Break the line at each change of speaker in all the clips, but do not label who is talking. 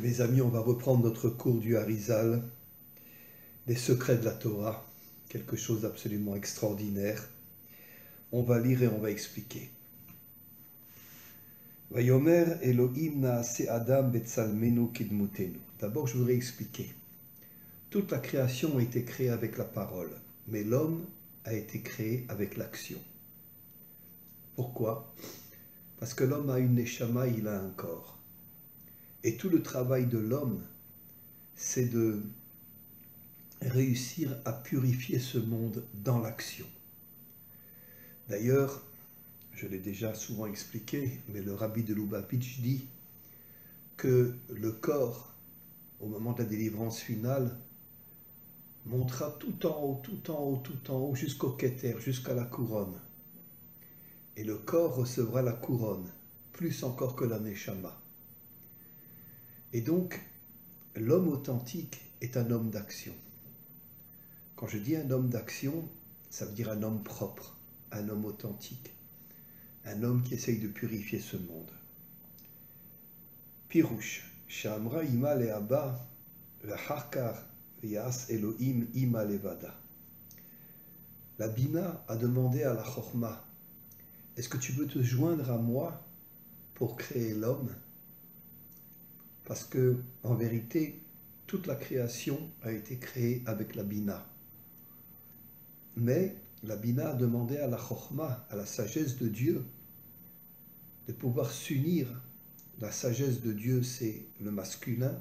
Mes amis, on va reprendre notre cours du Harizal, les secrets de la Torah, quelque chose d'absolument extraordinaire. On va lire et on va expliquer. Vayomer Elohim naase Adam betzalmenu kidmutenu. D'abord, je voudrais expliquer. Toute la création a été créée avec la parole, mais l'homme a été créé avec l'action. Pourquoi? Parce que l'homme a une neshama, il a un corps. Et tout le travail de l'homme, c'est de réussir à purifier ce monde dans l'action. D'ailleurs, je l'ai déjà souvent expliqué, mais le rabbi de Lubavitch dit que le corps, au moment de la délivrance finale, montera tout en haut, tout en haut, tout en haut, jusqu'au Keter, jusqu'à la couronne. Et le corps recevra la couronne, plus encore que la Neshama. Et donc, l'homme authentique est un homme d'action. Quand je dis un homme d'action, ça veut dire un homme propre, un homme authentique, un homme qui essaye de purifier ce monde. Pirouche, Shamra ima le'aba, ve'harkar ve'yas Elohim ima levada. La Bina a demandé à la Chorma, est-ce que tu veux te joindre à moi pour créer l'homme? Parce que, en vérité, toute la création a été créée avec la Bina. Mais la Bina a demandé à la Chorma, à la sagesse de Dieu, de pouvoir s'unir. La sagesse de Dieu, c'est le masculin.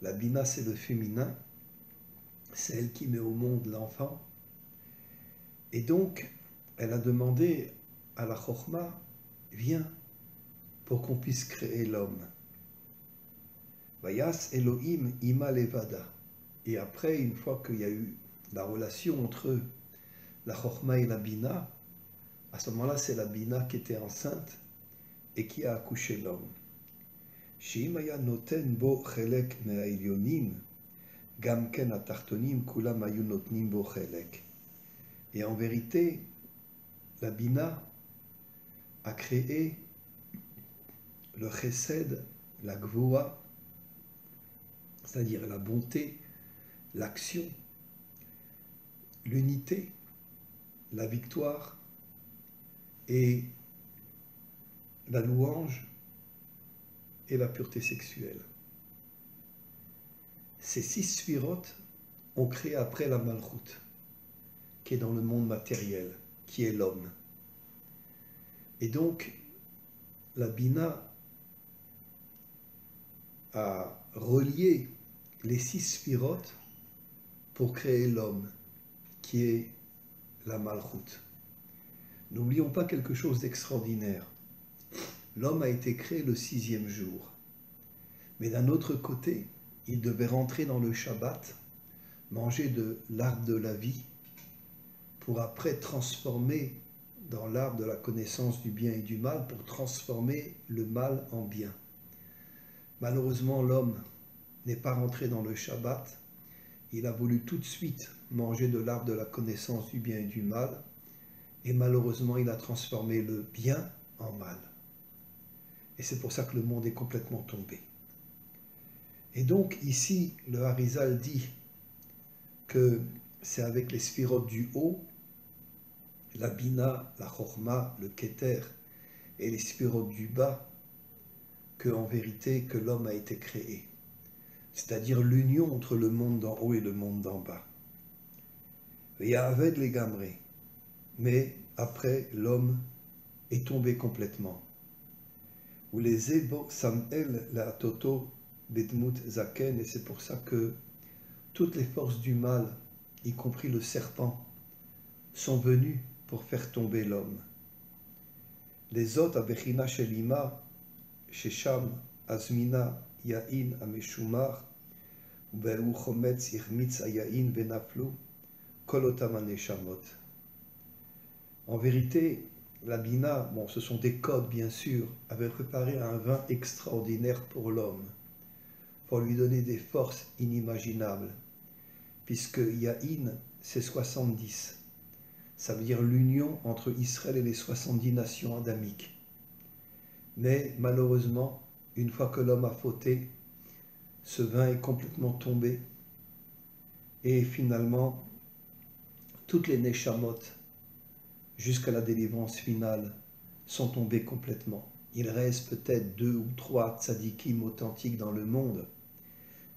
La Bina, c'est le féminin. C'est elle qui met au monde l'enfant. Et donc, elle a demandé à la Chorma, viens, pour qu'on puisse créer l'homme. Vayas Elohim ima levada. Et après, une fois qu'il y a eu la relation entre la Chorma et la Bina, à ce moment-là, c'est la Bina qui était enceinte et qui a accouché l'homme. Sheim haya noten bo chelek me'ailyonim, gam ken atartonim kulam hayu notnim bo chelek. Et en vérité, la Bina a créé le chesed, la gvoa, c'est-à-dire la bonté, l'action, l'unité, la victoire et la louange et la pureté sexuelle. Ces 6 sphirotes ont créé après la Malchut, qui est dans le monde matériel, qui est l'homme. Et donc, la Bina a relié les 6 sphirotes pour créer l'homme, qui est la Malchut. N'oublions pas quelque chose d'extraordinaire. L'homme a été créé le 6e jour. Mais d'un autre côté, il devait rentrer dans le Shabbat, manger de l'arbre de la vie, pour après transformer dans l'arbre de la connaissance du bien et du mal, pour transformer le mal en bien. Malheureusement, l'homme n'est pas rentré dans le Shabbat. Il a voulu tout de suite manger de l'arbre de la connaissance du bien et du mal, et malheureusement, il a transformé le bien en mal. Et c'est pour ça que le monde est complètement tombé. Et donc, ici, le Harizal dit que c'est avec les sphirotes du haut, la Bina, la Chorma, le Keter, et les sphirotes du bas, qu'en vérité, que l'homme a été créé. C'est-à-dire l'union entre le monde d'en haut et le monde d'en bas. Il y a Aved les Gamré, mais après, l'homme est tombé complètement. Ou les Ebo Samel la Toto Bedmut Zaken, et c'est pour ça que toutes les forces du mal, y compris le serpent, sont venues pour faire tomber l'homme. Les autres, Abechina Shelima, Shesham, Azmina, Yain, Ameshumar, Be'u Chometz, Irmitz, Ayain, Benaflu, Kolotam Aneshamot. En vérité, la Bina, bon, ce sont des codes bien sûr, avait préparé un vin extraordinaire pour l'homme, pour lui donner des forces inimaginables, puisque Yain, c'est 70. Ça veut dire l'union entre Israël et les 70 nations adamiques. Mais malheureusement, une fois que l'homme a fauté, ce vin est complètement tombé et finalement, toutes les neshamot, jusqu'à la délivrance finale, sont tombées complètement. Il reste peut-être 2 ou 3 tzadikim authentiques dans le monde,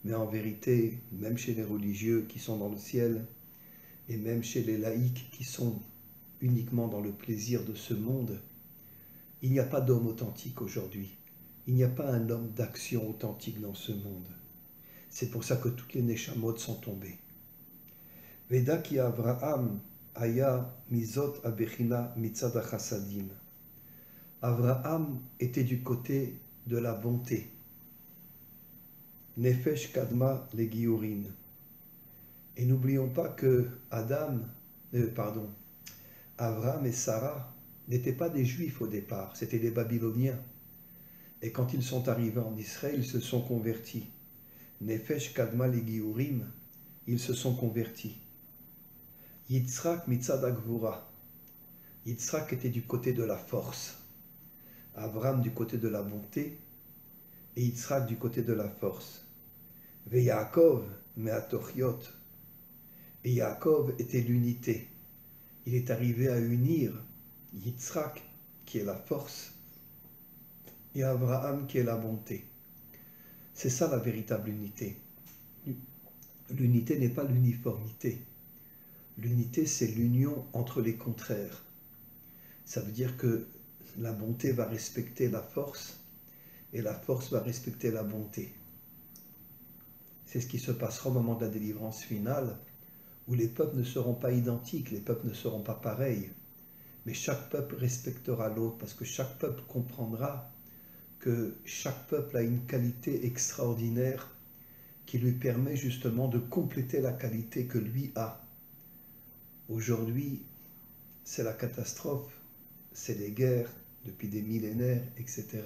mais en vérité, même chez les religieux qui sont dans le ciel, et même chez les laïcs qui sont uniquement dans le plaisir de ce monde, il n'y a pas d'homme authentique aujourd'hui. Il n'y a pas un homme d'action authentique dans ce monde. C'est pour ça que toutes les neshamot sont tombées. Veda ki Avraham aya mizot abechina mitzad chassadim. Avraham était du côté de la bonté. Nefesh kadma le giurin. Et n'oublions pas que Abraham et Sarah n'étaient pas des Juifs au départ, c'était des Babyloniens. Et quand ils sont arrivés en Israël, ils se sont convertis. Nefesh kadma le giurim, ils se sont convertis. Yitzhak mitzad agvura. Yitzhak était du côté de la force. Abraham du côté de la bonté et Yitzhak du côté de la force. Ve Yaakov me'atochiot. Et Yaakov était l'unité. Il est arrivé à unir Yitzhak, qui est la force, et Abraham, qui est la bonté. C'est ça la véritable unité. L'unité n'est pas l'uniformité. L'unité, c'est l'union entre les contraires. Ça veut dire que la bonté va respecter la force et la force va respecter la bonté. C'est ce qui se passera au moment de la délivrance finale, où les peuples ne seront pas identiques, les peuples ne seront pas pareils, mais chaque peuple respectera l'autre, parce que chaque peuple comprendra que chaque peuple a une qualité extraordinaire qui lui permet justement de compléter la qualité que lui a. Aujourd'hui, c'est la catastrophe, c'est les guerres depuis des millénaires, etc.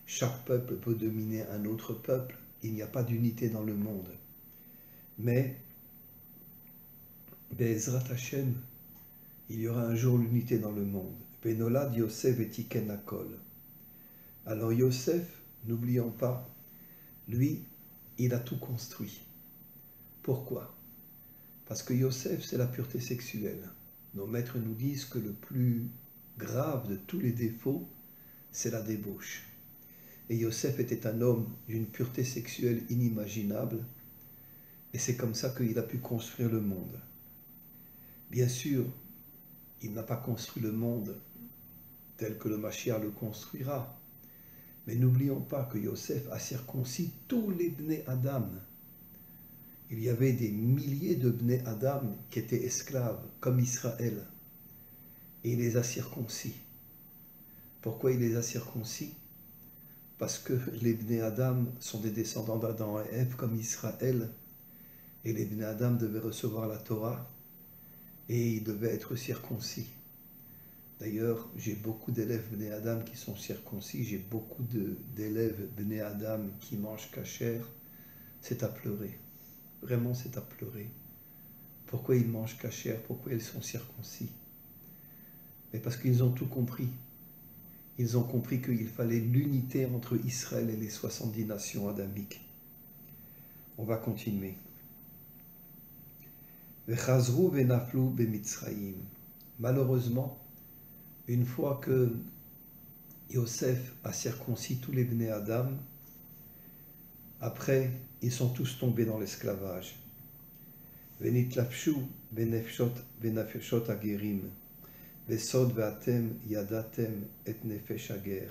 Chaque peuple peut dominer un autre peuple, il n'y a pas d'unité dans le monde. Mais, Be'ezrat Hashem, il y aura un jour l'unité dans le monde. Benolad Yosef et Tiken Hakol. Alors Yosef, n'oublions pas, lui, il a tout construit. Pourquoi? Parce que Yosef, c'est la pureté sexuelle. Nos maîtres nous disent que le plus grave de tous les défauts, c'est la débauche. Et Yosef était un homme d'une pureté sexuelle inimaginable, et c'est comme ça qu'il a pu construire le monde. Bien sûr, il n'a pas construit le monde tel que le Mashiach le construira, mais n'oublions pas que Yosef a circoncis tous les Bnei Adam. Il y avait des milliers de Bnei Adam qui étaient esclaves, comme Israël, et il les a circoncis. Pourquoi il les a circoncis? Parce que les Bnei Adam sont des descendants d'Adam et Ève comme Israël, et les Bnei Adam devaient recevoir la Torah, et ils devaient être circoncis. D'ailleurs, j'ai beaucoup d'élèves Bnei Adam qui sont circoncis, j'ai beaucoup d'élèves Bnei Adam qui mangent kasher. C'est à pleurer. Vraiment, c'est à pleurer. Pourquoi ils mangent kasher? Pourquoi ils sont circoncis? Mais parce qu'ils ont tout compris. Ils ont compris qu'il fallait l'unité entre Israël et les 70 nations adamiques. On va continuer. Vechazru venaflu bemitzraïm. Malheureusement, une fois que Yosef a circoncis tous les Bnei Adam, après, ils sont tous tombés dans l'esclavage. Venitlafshu benafeshot agerim. Besod ve'atem yadatem et nefesh ager.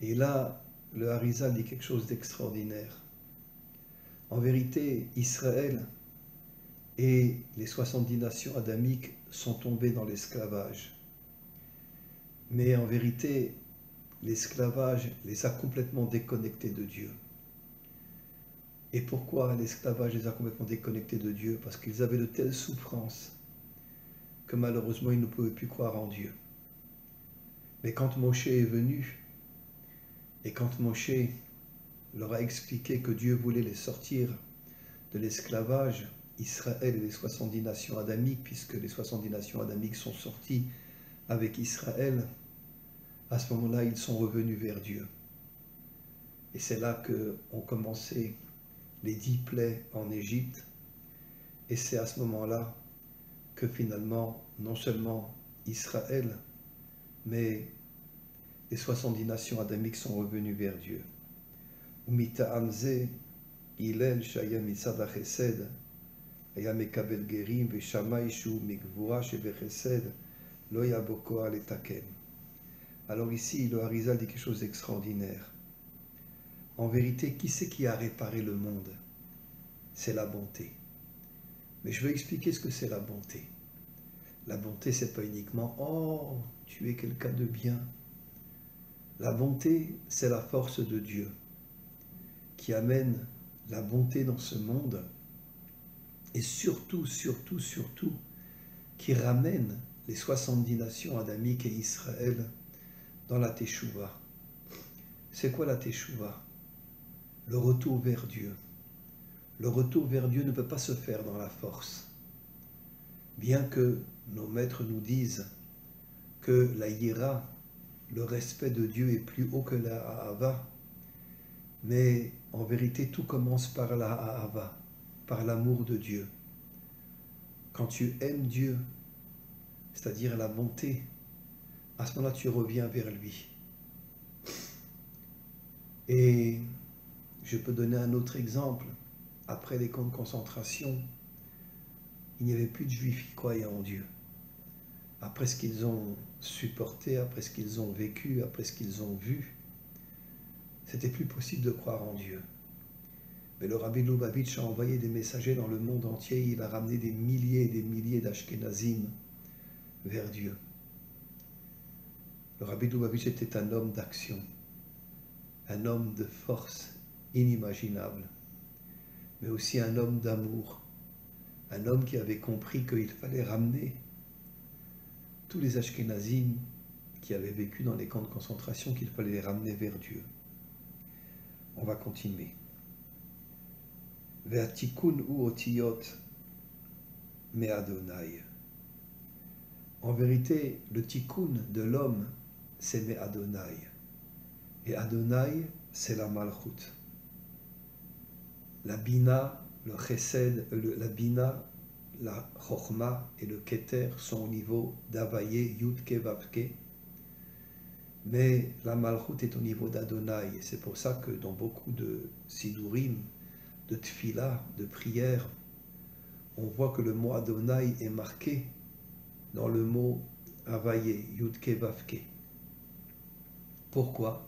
Et là, le Harizal dit quelque chose d'extraordinaire. En vérité, Israël et les 70 nations adamiques sont tombées dans l'esclavage. Mais en vérité, l'esclavage les a complètement déconnectés de Dieu. Et pourquoi l'esclavage les a complètement déconnectés de Dieu? Parce qu'ils avaient de telles souffrances que malheureusement ils ne pouvaient plus croire en Dieu. Mais quand Moshe est venu, et quand Moshe leur a expliqué que Dieu voulait les sortir de l'esclavage, Israël et les 70 nations adamiques, puisque les 70 nations adamiques sont sorties avec Israël, à ce moment-là, ils sont revenus vers Dieu. Et c'est là qu'ont commencé les 10 plaies en Égypte. Et c'est à ce moment-là que finalement, non seulement Israël, mais les 70 nations adamiques sont revenues vers Dieu. Umita Amze, Hillel, Shaya Mitzad HaChesed, Aya Mekabel Gerim, Veshama Ishu, Mikvura, Shevechesed, Lo Yabokoa Letaken. Alors ici, le Harizal dit quelque chose d'extraordinaire. En vérité, qui c'est qui a réparé le monde? C'est la bonté. Mais je veux expliquer ce que c'est la bonté. La bonté, c'est pas uniquement « Oh, tu es quelqu'un de bien ». La bonté, c'est la force de Dieu qui amène la bonté dans ce monde et surtout, qui ramène les 70 nations adamiques et Israël dans la Teshuvah. C'est quoi la Teshuvah? Le retour vers Dieu. Le retour vers Dieu ne peut pas se faire dans la force. Bien que nos maîtres nous disent que la Yira, le respect de Dieu est plus haut que la Ahava, mais en vérité tout commence par la Ahava, par l'amour de Dieu. Quand tu aimes Dieu, c'est-à-dire la bonté, à ce moment-là tu reviens vers lui. Et je peux donner un autre exemple. Après les camps de concentration, il n'y avait plus de juifs qui croyaient en Dieu. Après ce qu'ils ont supporté, après ce qu'ils ont vécu, après ce qu'ils ont vu, c'était plus possible de croire en Dieu. Mais le Rabbi Lubavitch a envoyé des messagers dans le monde entier, il a ramené des milliers et des milliers d'Ashkenazim vers Dieu. Le Rabbi Lubavitch était un homme d'action, un homme de force inimaginable, mais aussi un homme d'amour, un homme qui avait compris qu'il fallait ramener tous les Ashkenazim qui avaient vécu dans les camps de concentration, qu'il fallait les ramener vers Dieu. On va continuer. Ve'atikun hu otiyot me Adonai. En vérité, le tikkun de l'homme, c'est me Adonai. Et Adonai, c'est la malchut. La bina, le chesed, la bina, la chokhma et le keter sont au niveau d'Avaye, Yudke, Vavke. Mais la malchut est au niveau d'Adonai. Et c'est pour ça que dans beaucoup de sidurim, de tfila, de prières, on voit que le mot Adonai est marqué dans le mot Avaye, Yudke, Vavke. Pourquoi?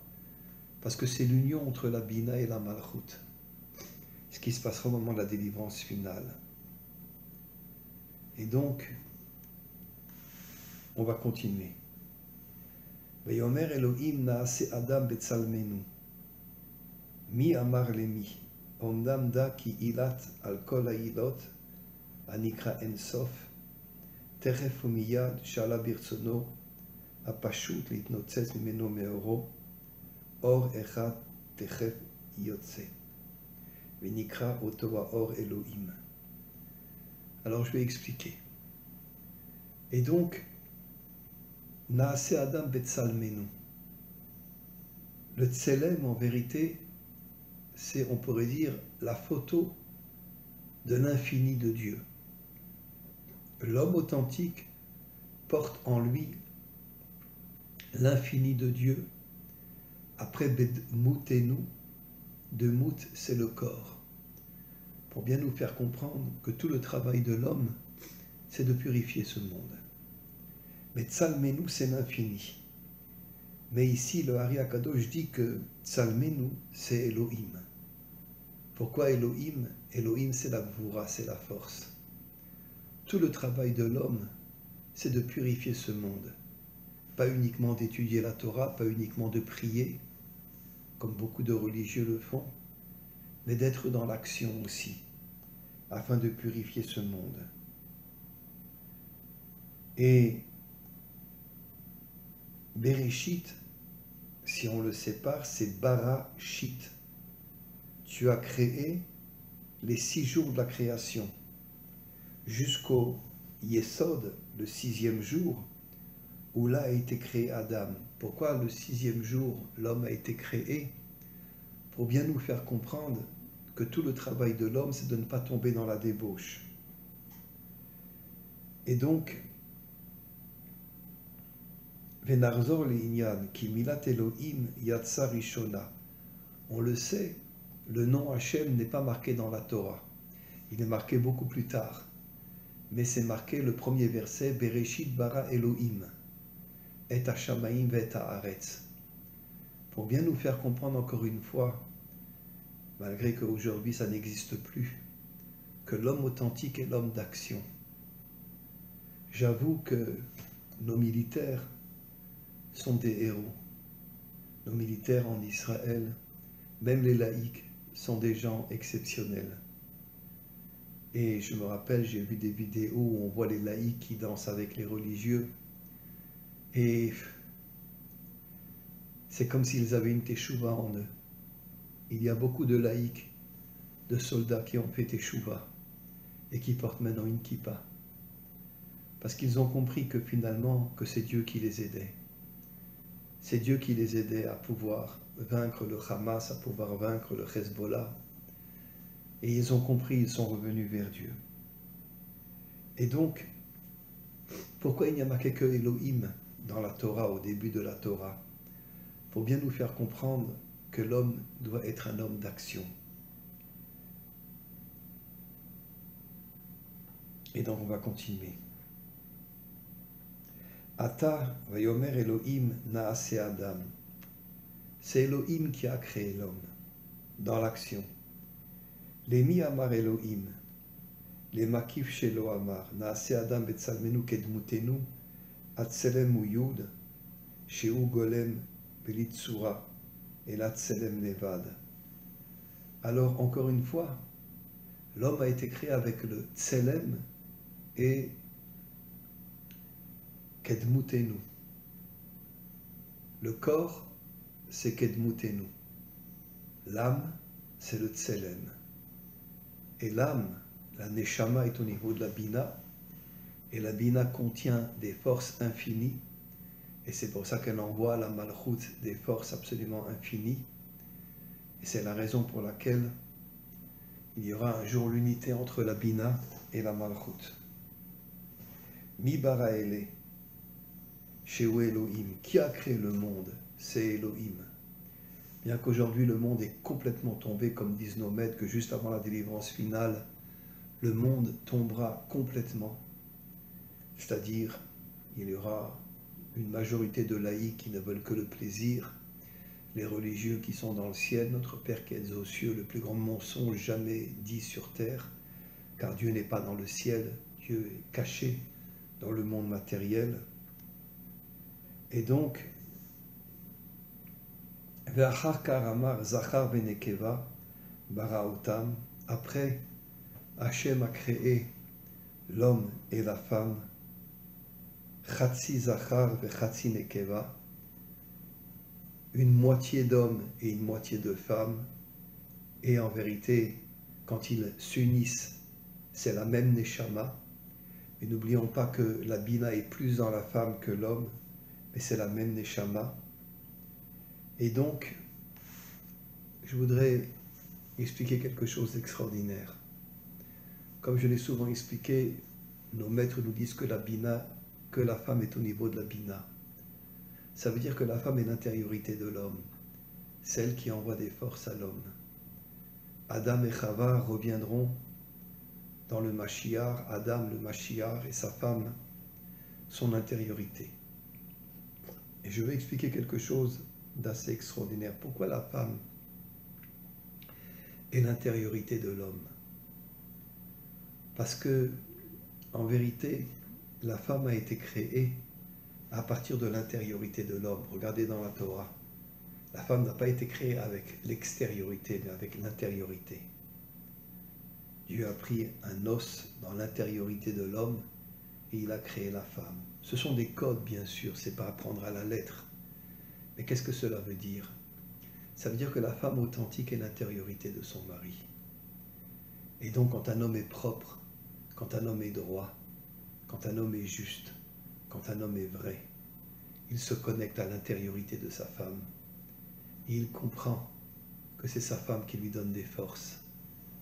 Parce que c'est l'union entre la bina et la malchut. Ce qui se passera au moment de la délivrance finale. Et donc, on va continuer. Vayomer Elohim naase Adam betzalmenu. Mi amar lemi. Omnam da ki ilat al kol hailot, anikra ensof, teref umiyad shala birtsono, apashut litnotzes mimeno meoro, or echad techef yotse. Venikra otoa or Elohim. Alors je vais expliquer. Et donc, Naase Adam Betzalmenu. Le Tselem, en vérité, c'est, on pourrait dire, la photo de l'infini de Dieu. L'homme authentique porte en lui l'infini de Dieu. Après Bedmoutenu, de Mout, c'est le corps. Pour bien nous faire comprendre que tout le travail de l'homme, c'est de purifier ce monde. Mais Tsalmenu, c'est l'infini. Mais ici, le Hari Akadosh dit que Tsalmenu, c'est Elohim. Pourquoi Elohim? Elohim, c'est la Gvura, c'est la force. Tout le travail de l'homme, c'est de purifier ce monde. Pas uniquement d'étudier la Torah, pas uniquement de prier, comme beaucoup de religieux le font, mais d'être dans l'action aussi, afin de purifier ce monde. Et Bereshit, si on le sépare, c'est Barashit. Tu as créé les 6 jours de la création, jusqu'au Yesod, le 6e jour, où là a été créé Adam. Pourquoi le 6e jour, l'homme a été créé? pour bien nous faire comprendre que tout le travail de l'homme, c'est de ne pas tomber dans la débauche. Et donc, Venarzor le'inyan, ki milat Elohim yatsa rishona. On le sait, le nom Hachem n'est pas marqué dans la Torah. Il est marqué beaucoup plus tard. Mais c'est marqué le premier verset, Bereshit bara Elohim, et Hashamaim vet haaretz. Pour bien nous faire comprendre encore une fois, malgré qu'aujourd'hui ça n'existe plus, que l'homme authentique est l'homme d'action. J'avoue que nos militaires sont des héros. Nos militaires en Israël, même les laïcs, sont des gens exceptionnels. Et je me rappelle, j'ai vu des vidéos où on voit les laïcs qui dansent avec les religieux. Et c'est comme s'ils avaient une teshuva en eux. Il y a beaucoup de laïcs, de soldats qui ont fait teshuva et qui portent maintenant une kippa. Parce qu'ils ont compris que finalement, que c'est Dieu qui les aidait. C'est Dieu qui les aidait à pouvoir vaincre le Hamas, à pouvoir vaincre le Hezbollah. Et ils ont compris, ils sont revenus vers Dieu. Et donc, pourquoi il n'y a marqué que Elohim dans la Torah, au début de la Torah? Pour bien nous faire comprendre que l'homme doit être un homme d'action. Et donc on va continuer. Ata vayomer Elohim naase Adam. C'est Elohim qui a créé l'homme, dans l'action. Les mi amar Elohim, les makif shelo amar, naase Adam betzalmenu kedmutenu, atselem u yud, sheu golem belitsura, et l'atselem levad. Alors, encore une fois, l'homme a été créé avec le tselem et kedmutenu. Le corps, c'est kedmutenu. L'âme, c'est le tselem. Et l'âme, la neshama, est au niveau de la bina, et la bina contient des forces infinies, et c'est pour ça qu'elle envoie la malchut des forces absolument infinies, et c'est la raison pour laquelle il y aura un jour l'unité entre la bina et la malchut. Mi bara ele, sheu Elohim, qui a créé le monde? C'est Elohim. Bien qu'aujourd'hui le monde est complètement tombé, comme disent nos maîtres, que juste avant la délivrance finale, le monde tombera complètement. C'est-à-dire, il y aura une majorité de laïcs qui ne veulent que le plaisir, les religieux qui sont dans le ciel, notre Père qui est aux cieux, le plus grand mensonge jamais dit sur terre, car Dieu n'est pas dans le ciel, Dieu est caché dans le monde matériel. Et donc, après, Hachem a créé l'homme et la femme, Chatsi Zachar ve Chatsi Nekeva, une moitié d'homme et une moitié de femme, et en vérité, quand ils s'unissent, c'est la même Neshama. Mais n'oublions pas que la Bina est plus dans la femme que l'homme, mais c'est la même Neshama. Et donc, je voudrais expliquer quelque chose d'extraordinaire. Comme je l'ai souvent expliqué, nos maîtres nous disent que la Bina, que la femme est au niveau de la Bina. Ça veut dire que la femme est l'intériorité de l'homme, celle qui envoie des forces à l'homme. Adam et Chava reviendront dans le Mashiach, Adam le Mashiach et sa femme, son intériorité. Et je vais expliquer quelque chose d'assez extraordinaire. Pourquoi la femme est l'intériorité de l'homme? Parce que, en vérité, la femme a été créée à partir de l'intériorité de l'homme. Regardez dans la Torah. La femme n'a pas été créée avec l'extériorité, mais avec l'intériorité. Dieu a pris un os dans l'intériorité de l'homme et il a créé la femme. Ce sont des codes, bien sûr, c'est pas à prendre à la lettre. Mais qu'est-ce que cela veut dire? Ça veut dire que la femme authentique est l'intériorité de son mari. Et donc, quand un homme est propre, quand un homme est droit, quand un homme est juste, quand un homme est vrai, il se connecte à l'intériorité de sa femme et il comprend que c'est sa femme qui lui donne des forces.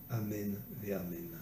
Amen et Amen.